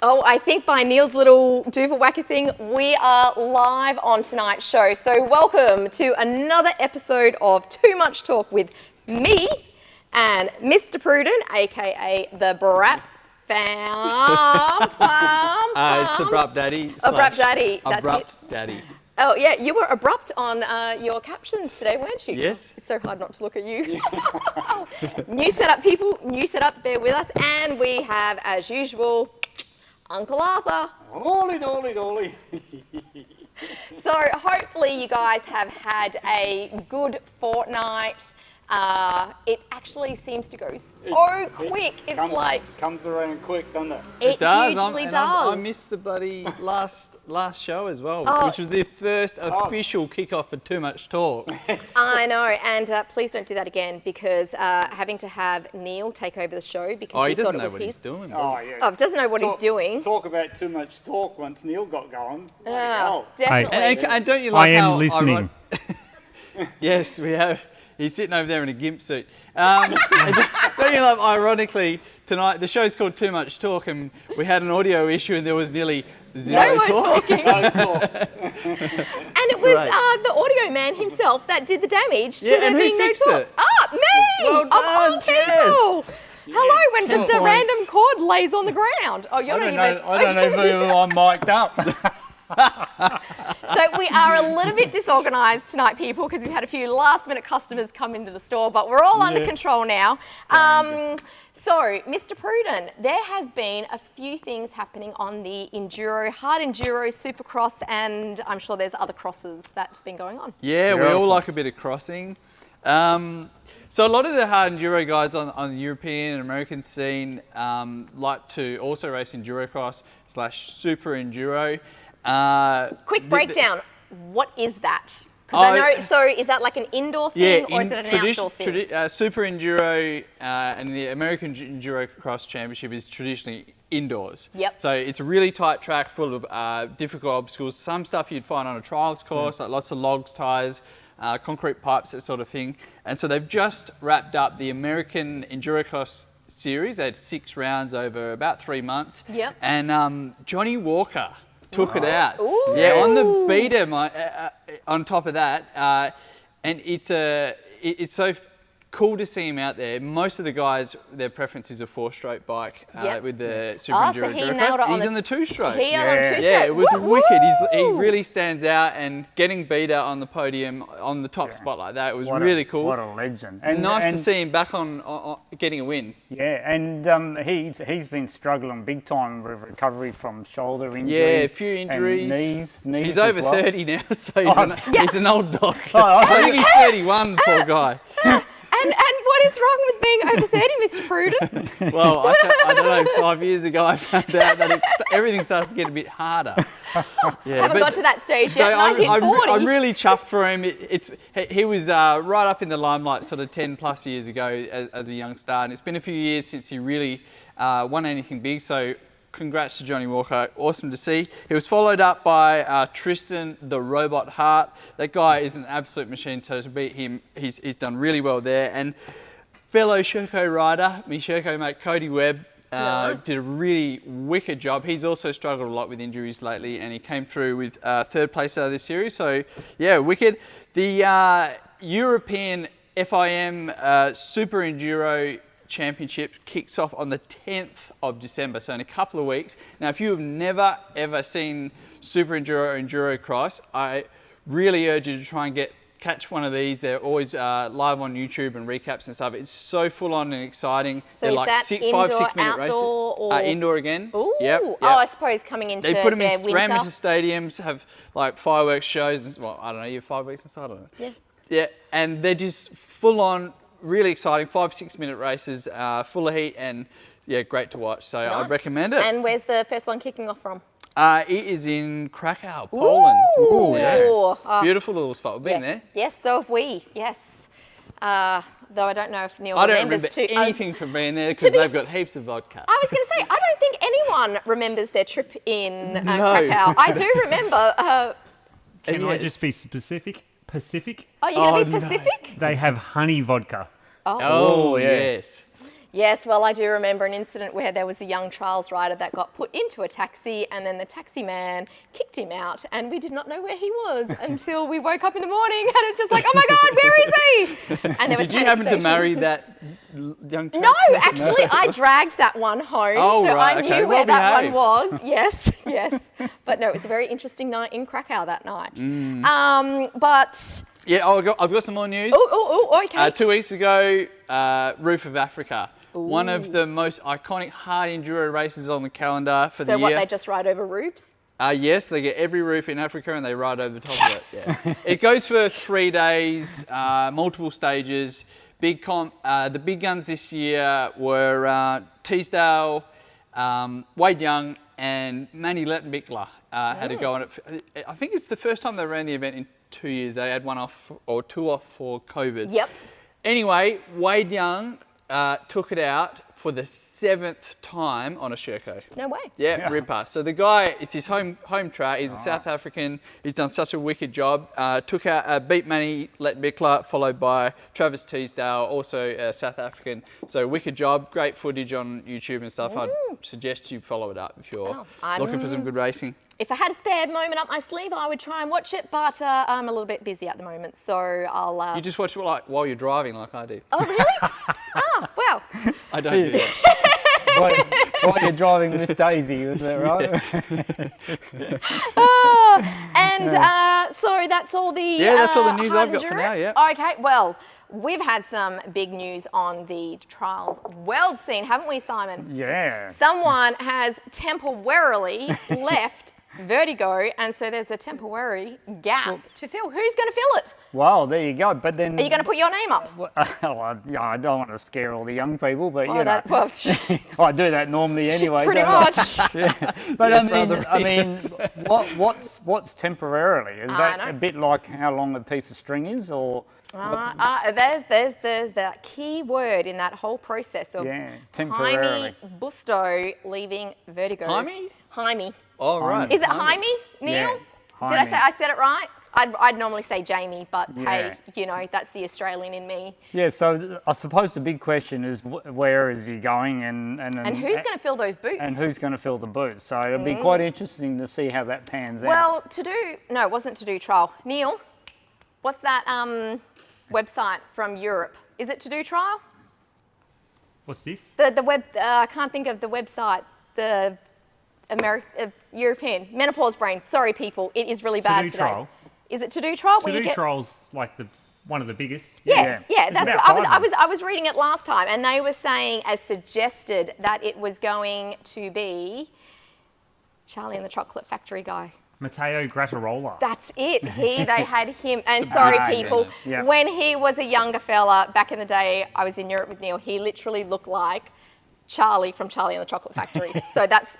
Oh, I think by Neil's little doover whacker thing, we are live on tonight's show. So welcome to another episode of Too Much Talk with me and Mr. Pruden, aka the Braap It's the Braap Daddy. Braap Daddy. Abrupt Daddy. Oh yeah, you were abrupt on your captions today, weren't you? Yes. It's so hard not to look at you. New setup, people. New setup. Bear with us, and we have, as usual, Uncle Arthur. Dolly. So hopefully you guys have had a good fortnight. It actually seems to go so quick. It's comes around quick, doesn't it? It does. usually does. I missed the bloody last show as well, which was the first official kickoff for Too Much Talk. I know, and please don't do that again because having to have Neil take over the show because He doesn't know what he's doing. Doesn't know what he's doing. Talk about too much talk once Neil got going. Definitely. And don't you like I am how listening. Yes, we have. He's sitting over there in a gimp suit. Don't you love, ironically, tonight, the show's called Too Much Talk, and we had an audio issue and there was nearly zero talk. Talking. No talk. And it was the audio man himself that did the damage to there and being who no fixed talk. it? Me! Well Of all done, Jess. people! Hello, when just a 10 random points. cord lays on the ground. Oh, you're I not don't know if I'm mic'd up. So we are a little bit disorganised tonight, people, because we've had a few last-minute customers come into the store, but we're all under control now. So, Mr. Pruden, there has been a few things happening on the enduro, hard enduro, supercross, and I'm sure there's other crosses that's been going on. Yeah, we all like a bit of crossing. So a lot of the hard enduro guys on the European and American scene like to also race endurocross / super enduro. Quick breakdown. What is that? Because I know, so is that like an indoor thing or is it an outdoor thing? Super Enduro and the American Enduro Cross Championship is traditionally indoors. Yep. So it's a really tight track full of difficult obstacles. Some stuff you'd find on a trials course, like lots of logs, tyres, concrete pipes, that sort of thing. And so they've just wrapped up the American Enduro Cross series. They had 6 rounds over about 3 months. Yep. And Johnny Walker took it out. Ooh. Yeah, on the beater, on top of that. And it's so cool to see him out there. Most of the guys, their preference is a 4-stroke bike with the Super Enduro. So he Enduro nailed Cross. it on He's on the 2-stroke. He on 2-stroke. Yeah, it was wicked. He really stands out, and getting beater on the podium on the top spot like that, it was really cool. What a legend. And nice to see him back on getting a win. Yeah, and he's been struggling big time with recovery from shoulder injuries. Yeah, a few injuries. And knees He's over as well. 30 now, so he's an old dog. I I think he's 31, poor guy. And what is wrong with being over 30, Mr. Pruden? Well, I don't know, 5 years ago I found out that everything starts to get a bit harder. Yeah, Haven't got to that stage so yet, 1940. I'm really chuffed for him. He was right up in the limelight sort of 10 plus years ago as a young star, and it's been a few years since he really won anything big, so congrats to Johnny Walker, awesome to see. He was followed up by Tristan the Robot Hart. That guy is an absolute machine, so to beat him, he's done really well there. And fellow Sherco rider, me Sherco mate Cody Webb, did a really wicked job. He's also struggled a lot with injuries lately, and he came through with 3rd place out of this series, so yeah, wicked. The European FIM Super Enduro Championship kicks off on the 10th of December, so in a couple of weeks. Now, if you have never ever seen Super Enduro or Enduro Cross, I really urge you to try and catch one of these. They're always live on YouTube and recaps and stuff. It's so full on and exciting. So they're is like that 5-6 minute races. Or... Indoor again. Ooh. Yep. Oh, I suppose coming into they put them their in winter. amateur stadiums, have like fireworks shows. And, well, I don't know, you have 5 weeks inside, I don't know. Yeah. Yeah, and they're just full on, really exciting, 5-6 minute races, full of heat, and yeah, great to watch. So Nice. I'd recommend it. And where's the first one kicking off from? It is in Krakow, Poland. Ooh. Yeah. Oh, Beautiful little spot. We've been there. Yes, so have we. Yes. Though I don't know if Neil I don't remembers remember anything from being there because they've got heaps of vodka. I was going to say, I don't think anyone remembers their trip in No. Krakow. I do remember. Can I just be specific? Pacific? Oh, you're going to be Pacific? They have honey vodka. Oh, yeah. yes. Yes, well, I do remember an incident where there was a young trials rider that got put into a taxi and then the taxi man kicked him out and we did not know where he was until we woke up in the morning and it's just like, oh my God, where is he? And there was Did you happen to marry that young No, actually, I dragged that one home, so right, I knew okay. where Well that behaved. one was. Yes, yes. But no, it's a very interesting night in Krakow that night. But... Yeah, I've got some more news. Oh, okay. 2 weeks ago, Roof of Africa. One of the most iconic hard enduro races on the calendar for the year. So what, they just ride over roofs? Yes, they get every roof in Africa and they ride over the top of it. Yeah. It goes for 3 days, multiple stages. The big guns this year were Teasdale, Wade Young and Manny Lettenbichler had a go on it. I think it's the first time they ran the event in 2 years. They had 1 off or 2 off for COVID. Yep. Anyway, Wade Young took it out for the 7th time on a Sherco. No way. Yeah, ripper. So the guy, it's his home track. He's a South African. He's done such a wicked job. Took out, beat Manny Lettenbichler, followed by Travis Teasdale, also a South African. So wicked job. Great footage on YouTube and stuff. I'd suggest you follow it up if you're looking for some good racing. If I had a spare moment up my sleeve, I would try and watch it, but I'm a little bit busy at the moment, so I'll... You just watch it like while you're driving, like I do. Oh, really? Oh, well. I don't do that. While you're driving Miss Daisy, is that right? So that's all the... Yeah, that's all the news hard I've got for enduro? now, yeah. Okay, well, we've had some big news on the trials world scene, haven't we, Simon? Yeah. Someone has temporarily left Vertigo, and so there's a temporary gap to fill. Who's going to fill it? Well, there you go. But then... Are you going to put your name up? Well, I don't want to scare all the young people, but Oh, you know, well, I do that normally anyway. pretty don't I? much. Yeah. But Yeah, for other I mean, reasons. I what's temporarily? Is that know. a bit like how long a piece of string is, or? There's that key word in that whole process of Yeah, temporarily. Jaime Busto leaving Vertigo. Jaime. Oh, right. Is it Jaime, Neil? Yeah, Did Jaime. I said it right? I'd normally say Jamie, but Yeah. hey, you know, that's the Australian in me. Yeah, so I suppose the big question is where is he going And who's going to fill those boots? and who's going to fill the boots? So it'll be quite interesting to see how that pans out. Well, it wasn't To Do Trial. Neil, what's that website from Europe? Is it To Do Trial? What's this? The web, I can't think of the website, the European, menopause brain. Sorry, people, it is really bad To Do today. Trial. Is it To Do Trial? To Do Trial's like one of the biggest. Yeah, Yeah. that's About what 5 I was reading it last time, and they were saying, as suggested, that it was going to be Charlie and the Chocolate Factory guy. Matteo Grattarola. That's it. They had him. And sorry, people, yeah. when he was a younger fella back in the day, I was in Europe with Neil. He literally looked like Charlie from Charlie and the Chocolate Factory. So that's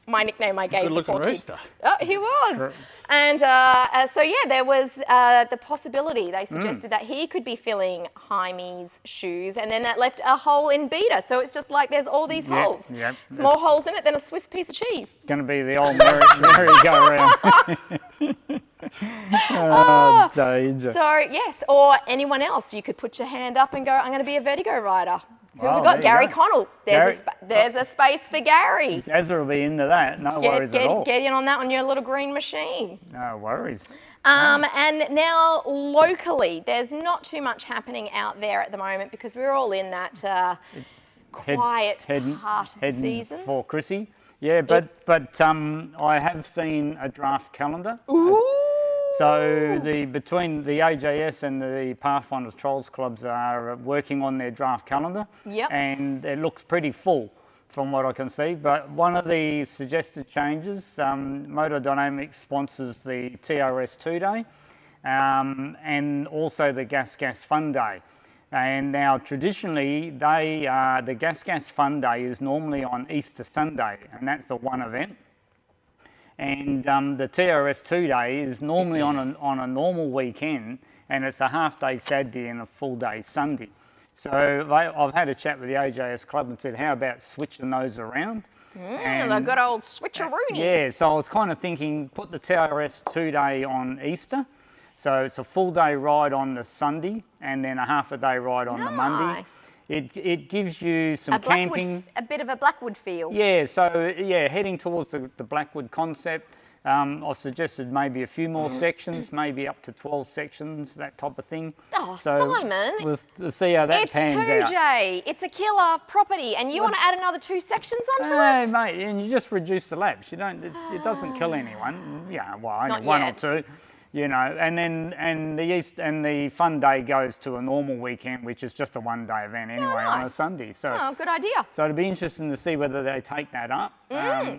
my nickname I gave. Good looking before kids. rooster. Oh, he was. Sure. And so yeah, there was the possibility. They suggested that he could be filling Jaime's shoes, and then that left a hole in Beta. So it's just like there's all these holes. Yeah. It's more holes in it than a Swiss piece of cheese. It's going to be the old merry-go-round. Oh, danger. So yes, or anyone else, you could put your hand up and go, I'm going to be a Vertigo rider. Who have Oh, we got? there you Gary go. Connell. There's a space for Gary. Ezra will be into that. No worries at all. Get in on that on your little green machine. No worries. And now locally, there's not too much happening out there at the moment because we're all in that quiet part of the season. For Chrissy. Yeah, but I have seen a draft calendar. Ooh. So between the AJS and the Pathfinders Trolls clubs are working on their draft calendar. Yep. And it looks pretty full from what I can see. But one of the suggested changes, Moto Dynamics sponsors the TRS 2 Day and also the Gas Fun Day. And now traditionally, the Gas Fun Day is normally on Easter Sunday, and that's the one event. And the TRS 2 Day is normally on a normal weekend, and it's a half-day Saturday and a full-day Sunday. So I've had a chat with the AJS club and said, how about switching those around? The good old switcheroony. Yeah, so I was kind of thinking, put the TRS 2 Day on Easter. So it's a full-day ride on the Sunday, and then a half-a-day ride on the Monday. Nice. It gives you some camping. A bit of a Blackwood feel. Yeah, so yeah, heading towards the Blackwood concept. I've suggested maybe a few more sections, maybe up to 12 sections, that type of thing. Oh, so Simon. We'll see how that pans out. It's 2J. It's a killer property, and you want to add another 2 sections onto it? Mate, and you just reduce the laps. You don't. It doesn't kill anyone. Yeah, well, only one or two. You know, and then the fun day goes to a normal weekend, which is just a one-day event anyway on a Sunday. So, good idea. So it'll be interesting to see whether they take that up.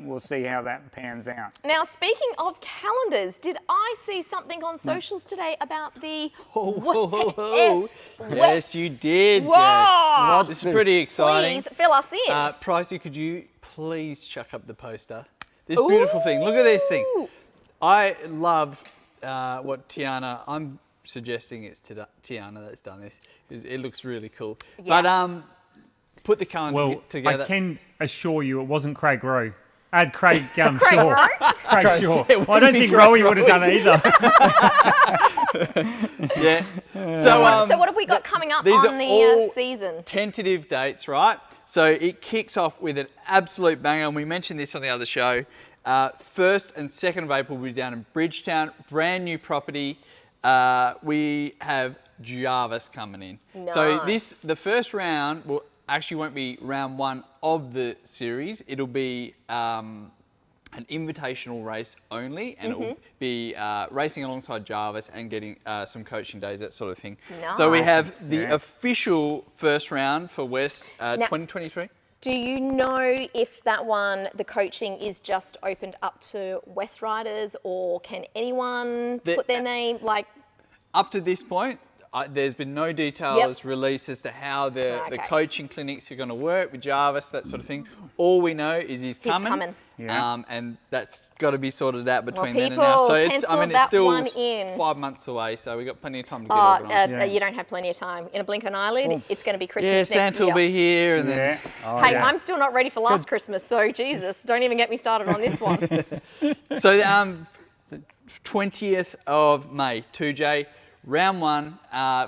We'll see how that pans out. Now, speaking of calendars, did I see something on socials today about the Yes, you did, Whoa. Jess. This is pretty exciting. Please fill us in. Pricey, could you please chuck up the poster? This beautiful thing. Look at this thing. I love what Tiana, I'm suggesting it's Tiana that's done this. It looks really cool. Yeah. But put the calendar together. I can assure you it wasn't Craig Rowe. Add Craig Shaw. Craig Shaw. Well, I don't think Rowe would have done it either. Yeah. So what have we got coming up on the season? Tentative dates, right? So it kicks off with an absolute banger, and we mentioned this on the other show. 1st and 2nd of April, we'll be down in Bridgetown, brand new property. We have Jarvis coming in. Nice. So the first round won't be round 1 of the series. It'll be an invitational race only, and it will be racing alongside Jarvis and getting some coaching days, that sort of thing. Nice. So we have the official first round for West 2023. Do you know if that one, the coaching is just opened up to West riders, or can anyone put their name, like? Up to this point, there's been no details released as to how the coaching clinics are going to work with Jarvis, that sort of thing. All we know is he's coming. Yeah. And that's got to be sorted out between then and now. So it's still 5 months away, so we've got plenty of time to get organised. You don't have plenty of time. In a blink of an eyeyelid, it's going to be Christmas next Santa will be here. And then, I'm still not ready for last Christmas, so Jesus, don't even get me started on this one. So 20th of May, 2J. Round 1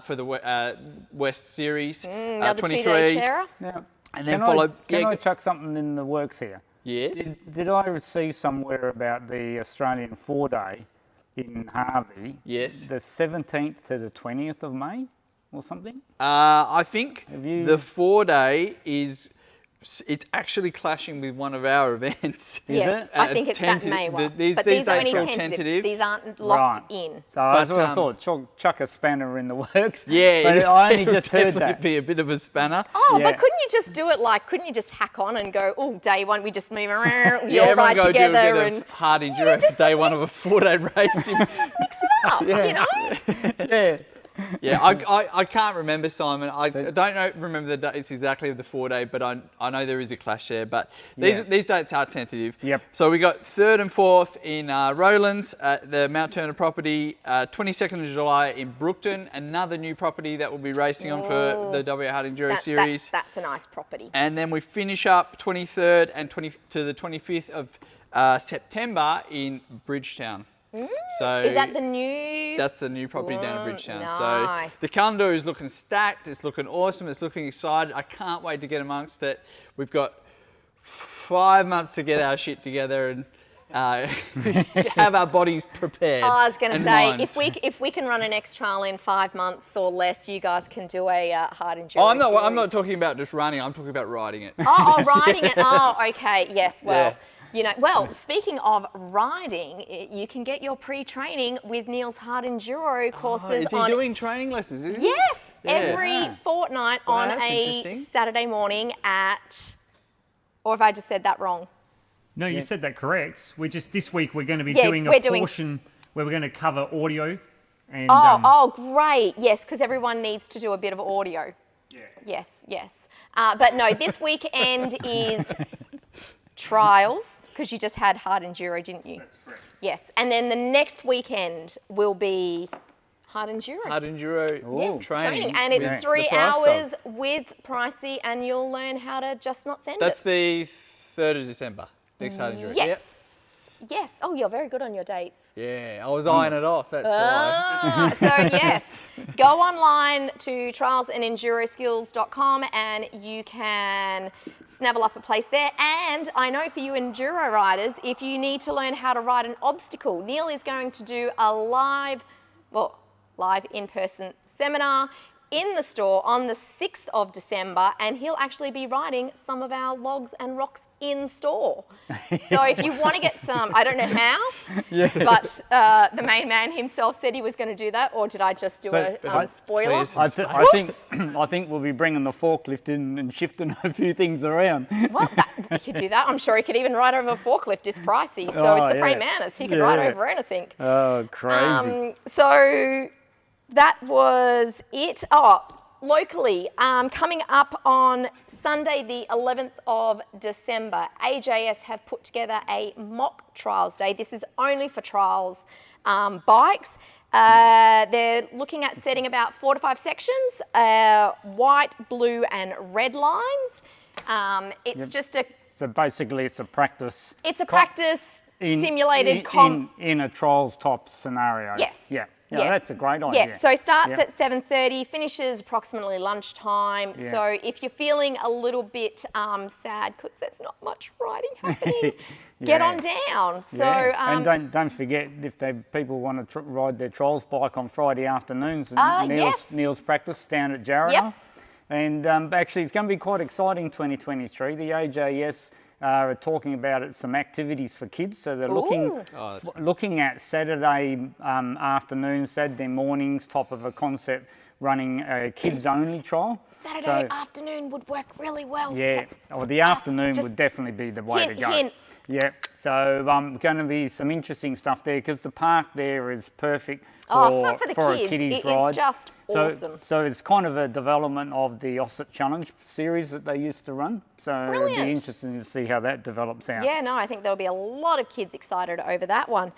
for the West Series, another 23. 2-day chair. Now, and then followed. Can I chuck something in the works here? Yes. Did I see somewhere about the Australian 4-day in Harvey? Yes. The 17th to the 20th of May or something? I think the 4-day is. It's actually clashing with one of our events. Yes, I think it's that May one. These are dates only are all tentative. These aren't locked in. So that's what I thought. Chuck a spanner in the works. Yeah, but I only just heard that. Be a bit of a spanner. Oh, but couldn't you just do it couldn't you just hack on and go, day 1, we just move around, we all ride together, do a bit of hard enduro day 1 of a 4-day race. Just mix it up, you know? Yeah. Yeah, I can't remember, Simon. I don't remember the dates exactly of the 4-day, but I know there is a clash there. But these dates are tentative. Yep. So we got 3rd and 4th in Rowlands at the Mount Turner property, 22nd of July in Brookton, another new property that we'll be racing on for the WA Hard Enduro Series. That's a nice property. And then we finish up 23rd and to the 25th of September in Bridgetown. So is that the new? That's the new property down in Bridgetown. Nice. So the calendar is looking stacked. It's looking awesome. It's looking excited. I can't wait to get amongst it. We've got 5 months to get our shit together and have our bodies prepared. I was going to say, if we can run an X trial in 5 months or less, you guys can do a hard enduro. I'm not talking about just running. I'm talking about riding it. Riding it. Oh, okay. Yes. Well. Yeah. You know, speaking of riding, you can get your pre-training with Neil's Hard Enduro courses. Is he doing training lessons? Is he? Yes, every fortnight on a Saturday morning or if I just said that wrong? No, you said that correct. This week we're going to be doing a portion where we're going to cover audio. And, great. Yes, because everyone needs to do a bit of audio. Yeah. Yes. But no, this weekend is trials, because you just had hard enduro, didn't you? That's correct. Yes, and then the next weekend will be hard enduro. Hard enduro training. And it's 3 hours with Pricey, and you'll learn how to just not send That's the 3rd of December, next hard enduro. Yes. Yes. Oh, you're very good on your dates. Yeah, I was eyeing it off, that's why. So yes, go online to trialsandenduro.skills.com and you can snavel up a place there. And I know for you enduro riders, if you need to learn how to ride an obstacle, Neil is going to do a live in-person seminar in the store on the 6th of December, and he'll actually be riding some of our logs and rocks in store. So if you want to get some, I don't know how, but the main man himself said he was going to do that, or did I just do a spoiler? I think we'll be bringing the forklift in and shifting a few things around. Well, he could do that. I'm sure he could even ride over a forklift. It's pricey, so it's the praying mantis. He could ride over anything. Oh, crazy. So that was it. Oh, locally, coming up on Sunday the 11th of December, AWST have put together a mock trials day. This is only for trials bikes. They're looking at setting about 4 to 5 sections, white, blue and red lines. It's just a... So basically it's a practice. It's a practice simulated... In a trials type scenario. Yes. Yeah. Yeah, that's a great idea. Yeah, so starts at 7:30, finishes approximately lunchtime. Yeah. So if you're feeling a little bit sad because there's not much riding happening, get on down. So and don't forget, if people want to ride their trials bike on Friday afternoons, Neil's practice down at Gaerne. Yep. And actually, it's going to be quite exciting 2023. The AWST are talking about some activities for kids, so they're looking at Saturday afternoons, Saturday mornings, top of a concept, running a kids-only trial. Saturday afternoon would work really well. Yeah, or the afternoon would definitely be the way to go. Yeah, so going to be some interesting stuff there because the park there is perfect for the a kids. kiddies ride. It's just awesome. So it's kind of a development of the Oset Challenge series that they used to run. So it'll be interesting to see how that develops out. Yeah, no, I think there'll be a lot of kids excited over that one.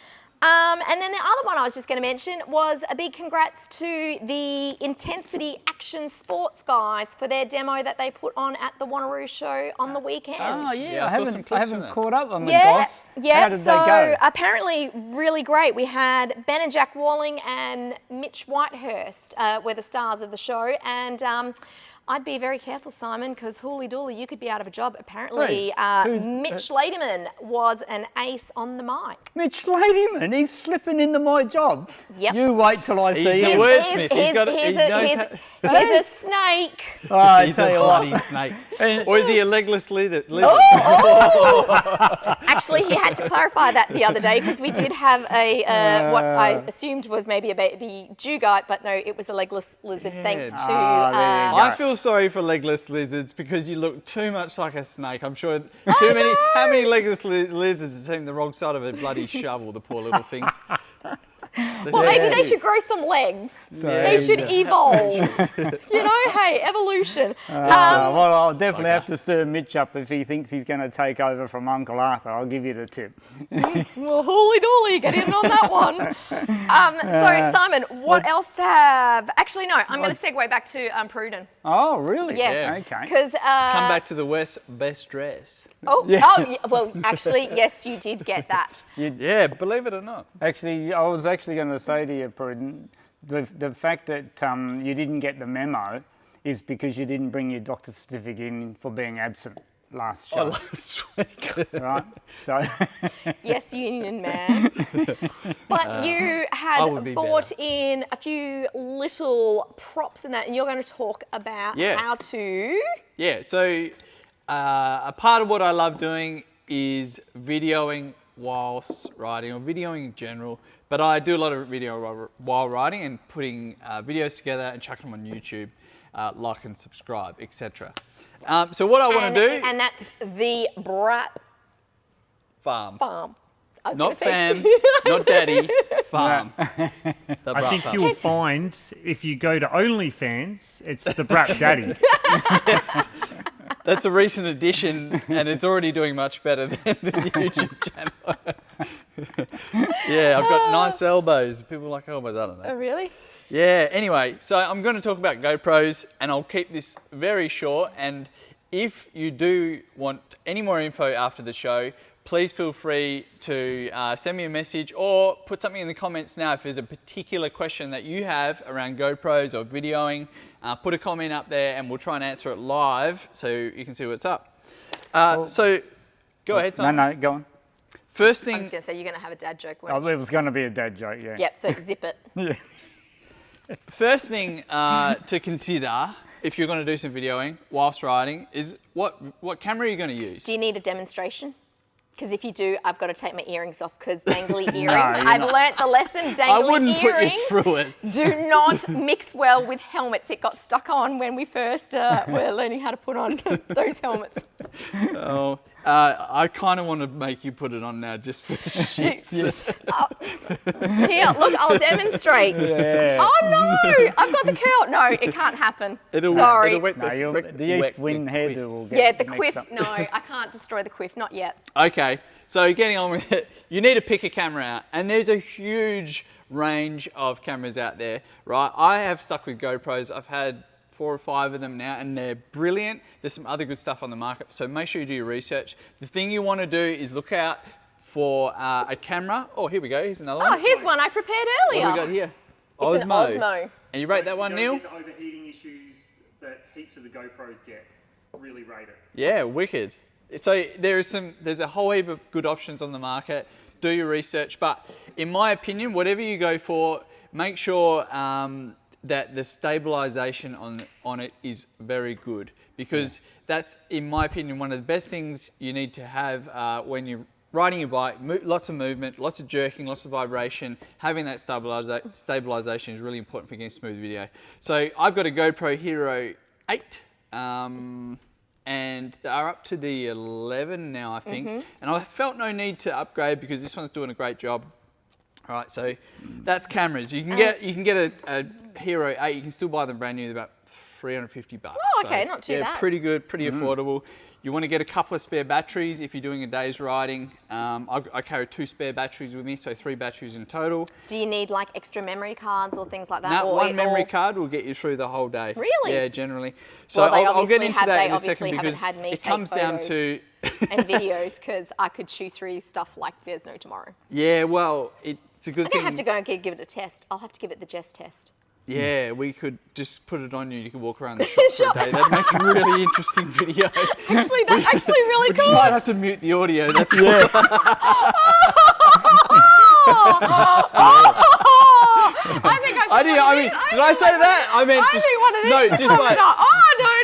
And then the other one I was just going to mention was a big congrats to the Intensity Action Sports guys for their demo that they put on at the Wanneroo show on the weekend. Oh yeah, I haven't caught up on the guys. Yeah, how did they go? Apparently really great. We had Ben and Jack Walling and Mitch Whitehurst were the stars of the show, and I'd be very careful, Simon, because hooly dooly, you could be out of a job. Apparently, Mitch Ladyman was an ace on the mic. Mitch Ladyman, he's slipping into my job. Yep. You wait till I see him. He's a wordsmith. He's a snake. Oh, he's a bloody snake. Or is he a legless lizard? Actually, he had to clarify that the other day because we did have what I assumed was maybe a baby dugite, but no, it was a legless lizard thanks to... I feel sorry for legless lizards because you look too much like a snake. I'm sure how many legless lizards have seen the wrong side of a bloody shovel, the poor little things. Well, maybe they should grow some legs. They should evolve. You know, hey, evolution. Well, I'll definitely have to stir Mitch up if he thinks he's going to take over from Uncle Arthur. I'll give you the tip. Well, holy dooly, get in on that one. So, Simon, what else have... Actually, no, I'm going to segue back to Pruden. Oh, really? Yes. Yeah. Okay. Because come back to the best dress. Well, actually, yes, you did get that. Yeah, believe it or not. Actually, I was actually going to say to you, Pruden, the fact that you didn't get the memo is because you didn't bring your doctor's certificate in for being absent last show. Last week. Right? So. Yes, union man. But you had bought in a few little props in that, and you're going to talk about how to... Yeah, so a part of what I love doing is videoing whilst riding, or videoing in general, but I do a lot of video while riding and putting videos together and chucking them on YouTube, like and subscribe, etc. So what I want to do... And that's the Braap Farm. Not fam, not daddy, farm. I think you'll find if you go to OnlyFans, it's the Braap Daddy. Yes. That's a recent addition, and it's already doing much better than the YouTube channel. Yeah, I've got nice elbows. People like elbows, I don't know. Oh, really? Yeah, anyway, so I'm going to talk about GoPros, and I'll keep this very short. And if you do want any more info after the show, please feel free to send me a message or put something in the comments now if there's a particular question that you have around GoPros or videoing. Put a comment up there and we'll try and answer it live so you can see what's up. So go ahead, Simon. No, go on. First thing... I was going to say, you're going to have a dad joke. Oh, it was going to be a dad joke, yeah. Yep, so zip it. Yeah. First thing to consider if you're going to do some videoing whilst riding is what camera are you going to use? Do you need a demonstration? Because if you do, I've got to take my earrings off because dangly earrings. I've learnt the lesson, dangly I wouldn't earrings put you through it. do not mix well with helmets. It got stuck on when we first were learning how to put on those helmets. Oh, I kind of want to make you put it on now just for shits. Here, look, I'll demonstrate. Yeah. Oh no, I've got the curl. No, it can't happen. Sorry. The east wind hairdo will get Yeah, the mixed quiff. up. No, I can't destroy the quiff. Not yet. Okay, so getting on with it, you need to pick a camera out, and there's a huge range of cameras out there, right? I have stuck with GoPros. I've had 4 or 5 of them now, and they're brilliant. There's some other good stuff on the market, so make sure you do your research. The thing you want to do is look out for a camera. Oh, here we go. Here's another one. Oh, here's one I prepared earlier. What have we got here? It's an Osmo. And you rate that one, Neil? The overheating issues that heaps of the GoPros get really rate it. Yeah, wicked. So there's a whole heap of good options on the market. Do your research, but in my opinion, whatever you go for, make sure that the stabilization on it is very good, because that's, in my opinion, one of the best things you need to have when you're riding your bike. Lots of movement, lots of jerking, lots of vibration. Having that stabilization is really important for getting smooth video. So I've got a GoPro Hero 8. And they're up to the 11 now, I think. And I felt no need to upgrade because this one's doing a great job. All right, so that's cameras. You can get a Hero 8. You can still buy them brand new. They're about $350. Oh, okay, so, not too bad. Pretty good, pretty affordable. You want to get a couple of spare batteries if you're doing a day's riding. I carry 2 spare batteries with me, so 3 batteries in total. Do you need like extra memory cards or things like that? No, one memory card will get you through the whole day. Really? Yeah, generally. So Well, I'll get into that in a second haven't because had me it take comes down to... and videos, because I could chew through stuff like there's no tomorrow. Yeah, well, it's a good I'm thing. going to have to go and give it a test. I'll have to give it the Jess test. Yeah, we could just put it on you. You could walk around the shop for a day. That'd make a really interesting video. Actually, that's actually really we cool. just might have to mute the audio. That's Yeah. I think did I say that? I meant just one of these no, just like no.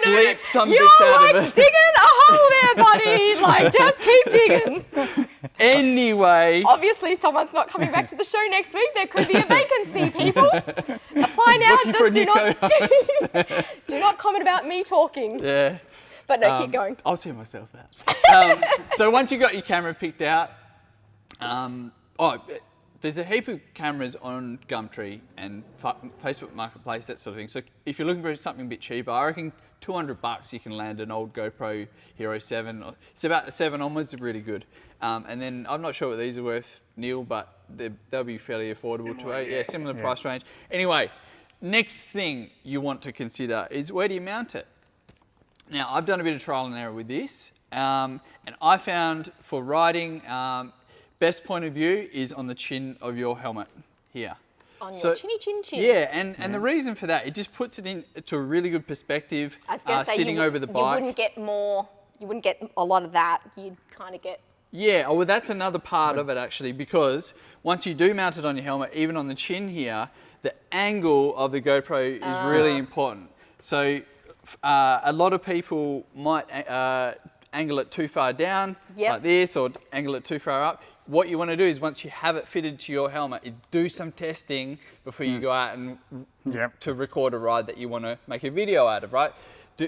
bleep some You're bits out like of it. digging a hole there, buddy. Like, just keep digging. Anyway. Obviously, someone's not coming back to the show next week. There could be a vacancy, people. Apply now. Looking for a Just do new not do not comment about me talking. Yeah. But no, keep going. I'll see myself out. So once you've got your camera picked out, there's a heap of cameras on Gumtree and Facebook Marketplace, that sort of thing. So if you're looking for something a bit cheaper, I reckon $200 you can land an old GoPro Hero 7. It's about the 7 onwards, they're really good. And then I'm not sure what these are worth, Neil, but they'll be fairly affordable similar price range. Anyway, next thing you want to consider is where do you mount it? Now, I've done a bit of trial and error with this, and I found for riding, best point of view is on the chin of your helmet here. On your chinny chin chin. Yeah, and the reason for that, it just puts it into a really good perspective. I was going to say, sitting over the bike. You wouldn't get a lot of that. You'd kind of get... Yeah, well, that's another part of it actually, because once you do mount it on your helmet, even on the chin here, the angle of the GoPro is really important. So a lot of people might angle it too far down like this, or angle it too far up. What you want to do is, once you have it fitted to your helmet, is do some testing before you go out and to record a ride that you want to make a video out of, right?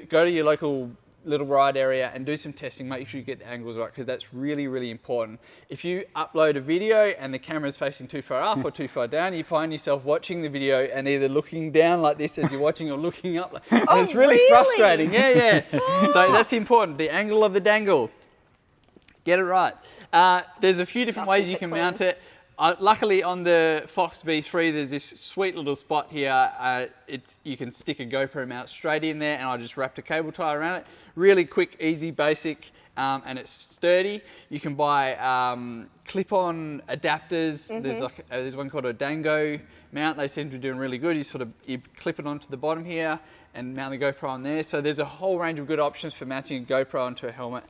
Go to your local little ride area and do some testing. Make sure you get the angles right, because that's really, really important. If you upload a video and the camera's facing too far up or too far down, you find yourself watching the video and either looking down like this as you're watching or looking up. And it's really frustrating. Yeah. So that's important. The angle of the dangle. Get it right. There's a few different ways you can mount it. luckily on the Fox V3, there's this sweet little spot here. You can stick a GoPro mount straight in there, and I just wrapped a cable tie around it. Really quick, easy, basic, and it's sturdy. You can buy clip-on adapters. There's one called a Dango mount. They seem to be doing really good. You clip it onto the bottom here and mount the GoPro on there. So there's a whole range of good options for mounting a GoPro onto a helmet.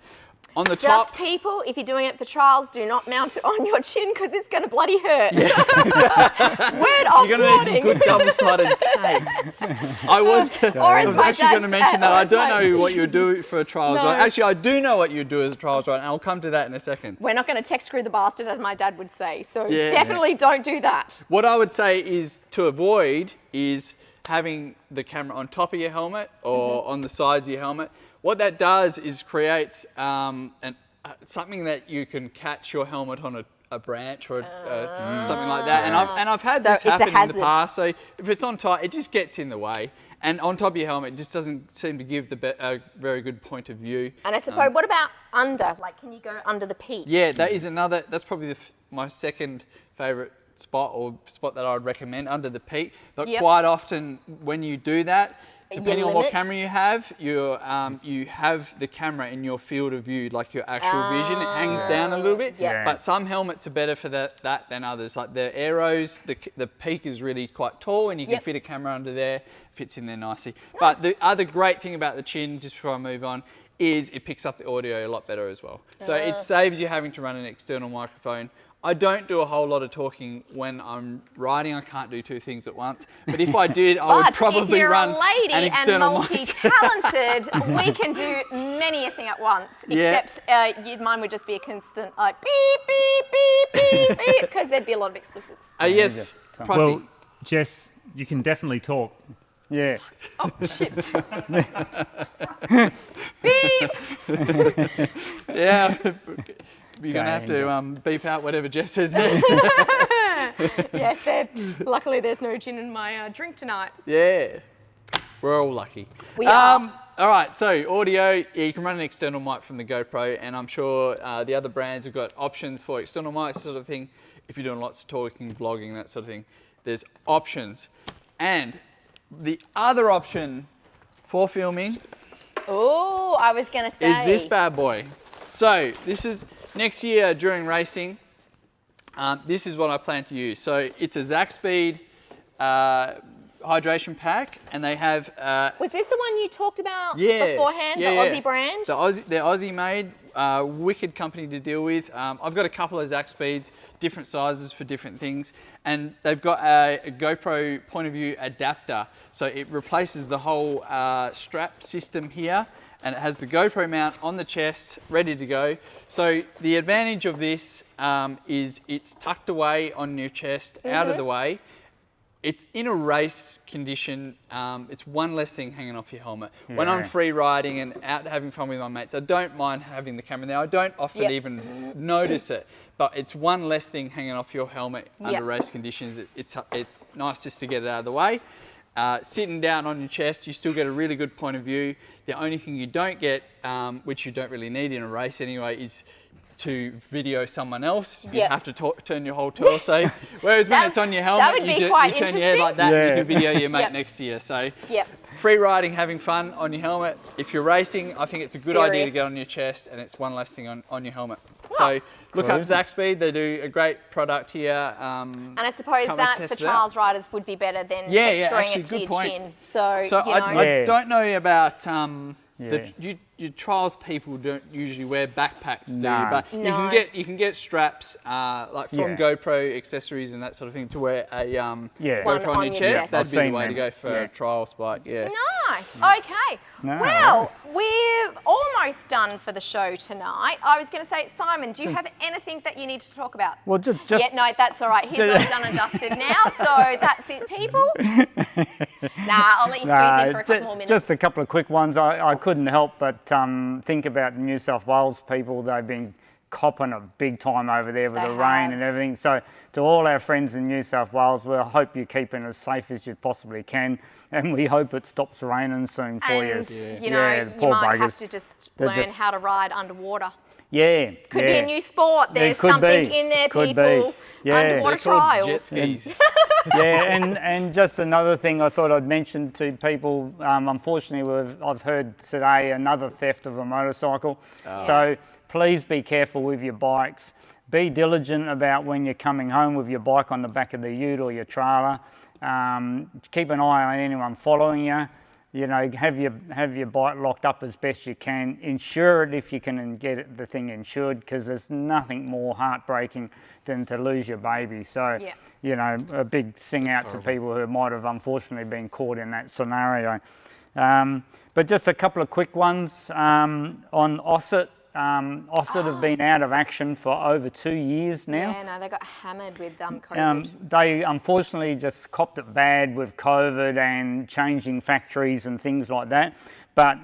On the top, just people, if you're doing it for trials, do not mount it on your chin because it's going to bloody hurt. Yeah. Word of you're going to need some good double-sided tape. I was actually going to mention that. I don't know what you would do for a trials ride. Actually, I do know what you would do as a trials ride, and I'll come to that in a second. We're not going to tech screw the bastard, as my dad would say. So definitely don't do that. What I would say is to avoid is having the camera on top of your helmet or on the sides of your helmet. What that does is creates something that you can catch your helmet on a branch or something like that. And I've had this happen in the past. So if it's on tight, it just gets in the way. And on top of your helmet, it just doesn't seem to give a very good point of view. And I suppose, what about under? Like, can you go under the peak? Yeah, that is another. That's probably my second favourite spot that I would recommend, under the peak. But quite often when you do that, depending on what camera you have, you have the camera in your field of view, like your actual vision. It hangs down a little bit. But some helmets are better for that than others. Like the Airohs, the peak is really quite tall, and you can fit a camera under there, fits in there nicely. But the other great thing about the chin, just before I move on, is it picks up the audio a lot better as well. So it saves you having to run an external microphone. I don't do a whole lot of talking when I'm riding. I can't do two things at once. But if I did, I would probably run an external mic. But if you're a lady and multi-talented, we can do many a thing at once. Except mine would just be a constant like beep, beep, beep, beep, beep, because there'd be a lot of explicits. Yes, well, Jess, you can definitely talk. Yeah. Oh, shit. Beep! Yeah. You're going to have to beep out whatever Jess says next. Yes, luckily there's no gin in my drink tonight. Yeah, we're all lucky. We are. All right, so audio, you can run an external mic from the GoPro, and I'm sure the other brands have got options for external mics, sort of thing. If you're doing lots of talking, vlogging, that sort of thing, there's options. And the other option for filming Oh, I was going to say. is this bad boy. So this is next year during racing. This is what I plan to use. So it's a Zac Speed hydration pack, and they have. Was this the one you talked about beforehand? The Aussie brand. They're Aussie made. Wicked company to deal with. I've got a couple of Zac Speeds, different sizes for different things, and they've got a GoPro point of view adapter. So it replaces the whole strap system here, and it has the GoPro mount on the chest, ready to go. So the advantage of this is it's tucked away on your chest, out of the way. It's in a race condition, it's one less thing hanging off your helmet. When I'm free riding and out having fun with my mates, I don't mind having the camera there. I don't often even notice it, but it's one less thing hanging off your helmet under race conditions. It's nice just to get it out of the way. Sitting down on your chest, you still get a really good point of view. The only thing you don't get, which you don't really need in a race anyway, is to video someone else. You have to turn your whole torso. Whereas when it's on your helmet, you turn your head like that and you can video your mate next to you. So free riding, having fun on your helmet. If you're racing, I think it's a good idea to get on your chest, and it's one less thing on your helmet. So look up Zac Speed. They do a great product here. And I suppose that for trials riders would be better than screwing it to your chin. So you know. I don't know about your trials people don't usually wear backpacks, do you? But you can get straps like from GoPro accessories and that sort of thing to wear a GoPro on your chest. That'd be the way to go for a trials bike. Nice. Okay. Well, we're almost done for the show tonight. I was going to say, Simon, do you have anything that you need to talk about? Well, just no, that's all right. He's all done and dusted now, so that's it, people. I'll let you squeeze in for a couple more minutes. Just a couple of quick ones. I couldn't help but think about the New South Wales people. They've been copping it big time over there with the rain and everything. So to all our friends in New South Wales, we hope you're keeping as safe as you possibly can, and we hope it stops raining soon for you. You know, you might have to just learn how to ride underwater. Yeah. Could be a new sport. There's something in there, Could people. Be. Yeah. Underwater trials. Jet skis. Yeah, and just another thing I thought I'd mention to people, unfortunately I've heard today another theft of a motorcycle. So please be careful with your bikes. Be diligent about when you're coming home with your bike on the back of the ute or your trailer. Keep an eye on anyone following you. You know, have your bike locked up as best you can. Insure it if you can get the thing insured, because there's nothing more heartbreaking than to lose your baby. So, you know, a big thing out to people who might have unfortunately been caught in that scenario. But just a couple of quick ones on Oset. Oset have been out of action for over 2 years now. Yeah, no, they got hammered with COVID. They unfortunately just copped it bad with COVID and changing factories and things like that. But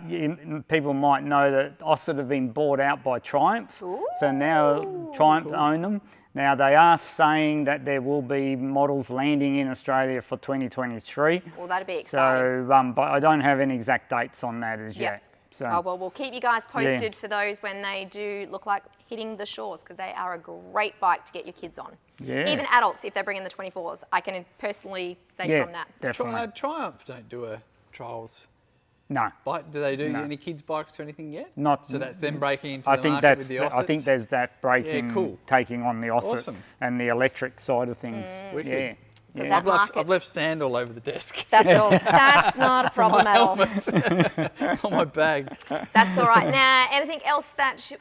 people might know that Oset have been bought out by Triumph. Ooh. So now Triumph own them. Now they are saying that there will be models landing in Australia for 2023. Well, that'd be exciting. So, but I don't have any exact dates on that as yet. So, oh, well, we'll keep you guys posted for those when they do look like hitting the shores, because they are a great bike to get your kids on. Yeah. Even adults, if they bring in the 24s. I can personally say from that. Definitely. Triumph don't do a trials No. bike. Do they do any kids' bikes or anything yet? Not. So that's them breaking into the market with the Osets? I think there's that breaking, taking on the Oset and the electric side of things. Wicked. Yeah. I've left sand all over the desk. That's all. That's not a problem at all. On my bag. That's all right. Now, anything else that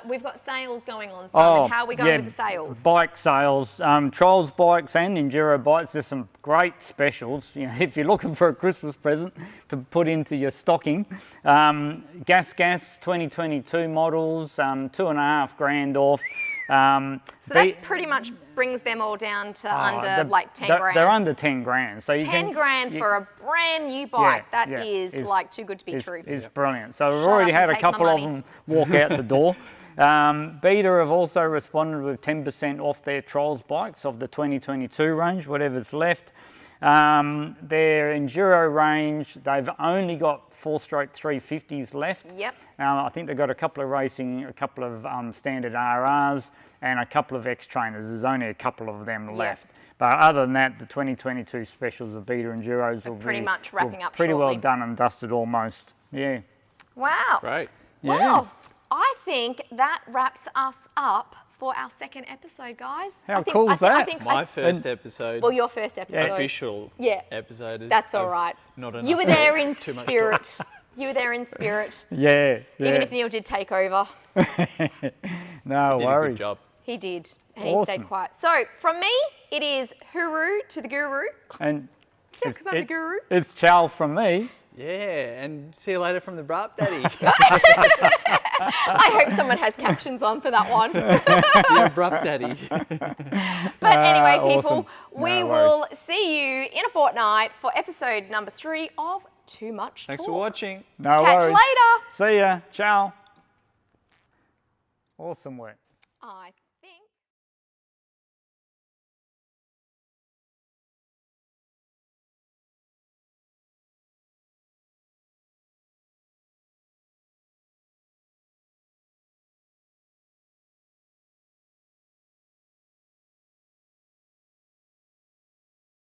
we've got sales going on, Simon? How are we going with the sales? Bike sales, trials bikes and enduro bikes. There's some great specials. You know, if you're looking for a Christmas present to put into your stocking, Gas 2022 models, $2.5 grand off. So that pretty much brings them all down to under like 10 grand. They're under 10 grand. So 10 grand for a brand new bike. That is like too good to be true. It's brilliant. So we've already had a couple of them walk out the door. Beta have also responded with 10% off their trials bikes of the 2022 range, whatever's left. Their enduro range, they've only got 4-stroke 350s left. Yep. I think they've got a couple of racing, a couple of standard RRs and a couple of X-Trainers. There's only a couple of them left. But other than that, the 2022 specials of Beta Enduros will pretty much wrapping up pretty shortly. well done and dusted almost. Yeah. Wow. Great. Yeah. Well, I think that wraps us up for our second episode, guys. How cool is that? My first episode. Well, your first episode. Official episode. That's all right. Not enough. You were there in spirit. You were there in spirit. Yeah. Even if Neil did take over. No worries. worries. A good job. He did. And he stayed quiet. So, from me, it is hooroo to the guru. And because I'm the guru. It's ciao from me. Yeah, and see you later from the Braap Daddy. I hope someone has captions on for that one. Yeah, Braap Daddy. But anyway, people, awesome. we will see you in a fortnight for episode number 3 of Too Much Thanks Talk. for watching. No Catch worries. you later. See ya. Ciao. Awesome work.